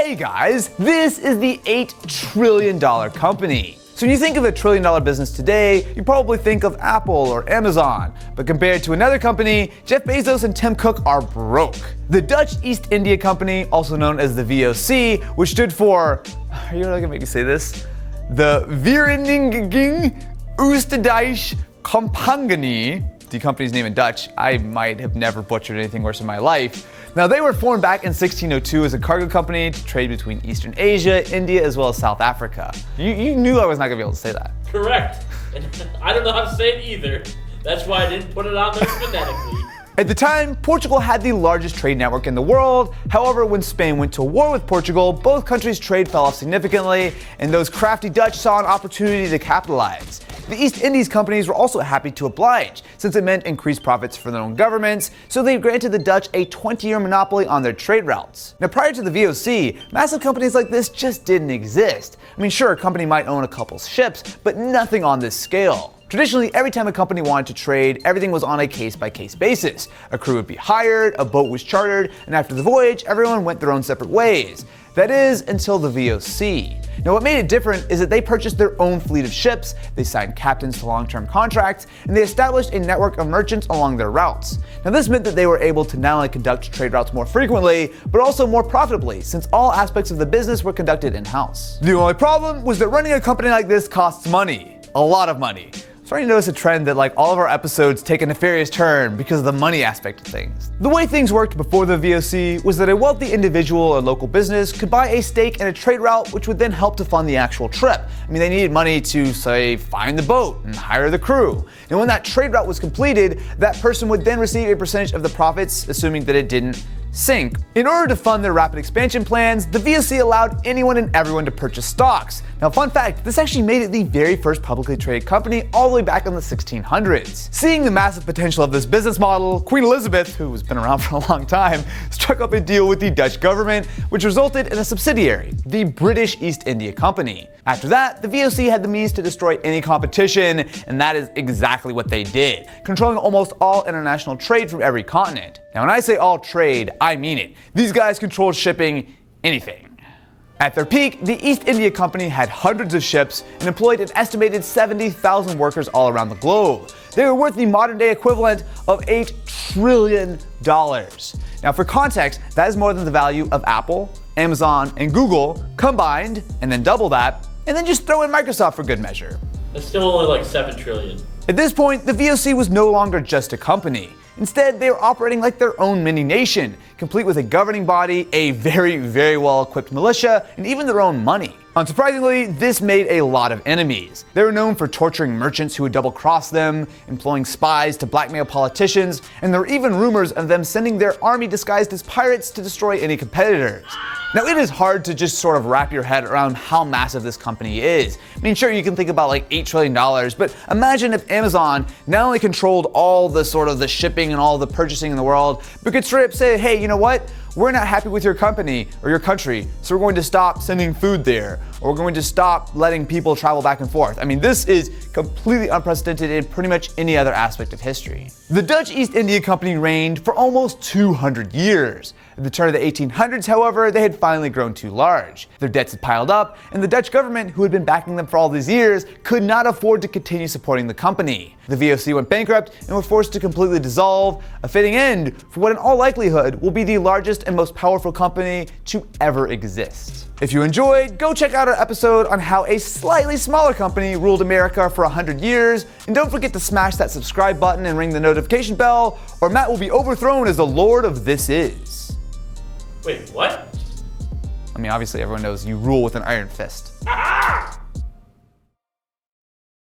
Hey guys, this is the $8 trillion company. So when you think of a $1 trillion business today, you probably think of Apple or Amazon. But compared to another company, Jeff Bezos and Tim Cook are broke. The Dutch East India Company, also known as the VOC, which stood for, are you really gonna make me say this? The Vereniging Oosterdijks Compagnie, the company's name in Dutch. I might have never butchered anything worse in my life. Now, they were formed back in 1602 as a cargo company to trade between Eastern Asia, India, as well as South Africa. You knew I was not gonna be able to say that. Correct. And I don't know how to say it either. That's why I didn't put it on there phonetically. At the time, Portugal had the largest trade network in the world. However, when Spain went to war with Portugal, both countries' trade fell off significantly, and those crafty Dutch saw an opportunity to capitalize. The East Indies companies were also happy to oblige, since it meant increased profits for their own governments, so they granted the Dutch a 20-year monopoly on their trade routes. Now, prior to the VOC, massive companies like this just didn't exist. I mean, sure, a company might own a couple ships, but nothing on this scale. Traditionally, every time a company wanted to trade, everything was on a case-by-case basis. A crew would be hired, a boat was chartered, and after the voyage, everyone went their own separate ways. That is, until the VOC. Now, what made it different is that they purchased their own fleet of ships, they signed captains to long-term contracts, and they established a network of merchants along their routes. Now, this meant that they were able to not only conduct trade routes more frequently, but also more profitably, since all aspects of the business were conducted in-house. The only problem was that running a company like this costs money. A lot of money. Starting to notice a trend that all of our episodes take a nefarious turn because of the money aspect of things. The way things worked before the VOC was that a wealthy individual or local business could buy a stake in a trade route, which would then help to fund the actual trip. I mean, they needed money to, say, find the boat and hire the crew. And when that trade route was completed, that person would then receive a percentage of the profits, assuming that it didn't sink. In order to fund their rapid expansion plans, the VOC allowed anyone and everyone to purchase stocks. Now, fun fact, this actually made it the very first publicly traded company all the way back in the 1600s. Seeing the massive potential of this business model, Queen Elizabeth, who has been around for a long time, struck up a deal with the Dutch government, which resulted in a subsidiary, the British East India Company. After that, the VOC had the means to destroy any competition, and that is exactly what they did, controlling almost all international trade from every continent. Now, when I say all trade, I mean it. These guys controlled shipping anything. At their peak, the East India Company had hundreds of ships and employed an estimated 70,000 workers all around the globe. They were worth the modern-day equivalent of $8 trillion. Now, for context, that is more than the value of Apple, Amazon, and Google combined, and then double that, and then just throw in Microsoft for good measure. It's still only like 7 trillion. At this point, the VOC was no longer just a company. Instead, they were operating like their own mini-nation, complete with a governing body, a very, very well-equipped militia, and even their own money. Unsurprisingly, this made a lot of enemies. They were known for torturing merchants who would double-cross them, employing spies to blackmail politicians, and there were even rumors of them sending their army disguised as pirates to destroy any competitors. Now, it is hard to just sort of wrap your head around how massive this company is. I mean, sure, you can think about $8 trillion, but imagine if Amazon not only controlled all the sort of the shipping and all the purchasing in the world, but could straight up say, hey, you know what? We're not happy with your company or your country, so we're going to stop sending food there, or we're going to stop letting people travel back and forth. I mean, this is completely unprecedented in pretty much any other aspect of history. The Dutch East India Company reigned for almost 200 years. At the turn of the 1800s, however, they had finally grown too large. Their debts had piled up, and the Dutch government, who had been backing them for all these years, could not afford to continue supporting the company. The VOC went bankrupt and were forced to completely dissolve, a fitting end for what in all likelihood will be the largest and most powerful company to ever exist. If you enjoyed, go check out our episode on how a slightly smaller company ruled America for 100 years, and don't forget to smash that subscribe button and ring the notification bell, or Matt will be overthrown as the Lord of This Is. Wait, what? I mean, obviously everyone knows you rule with an iron fist.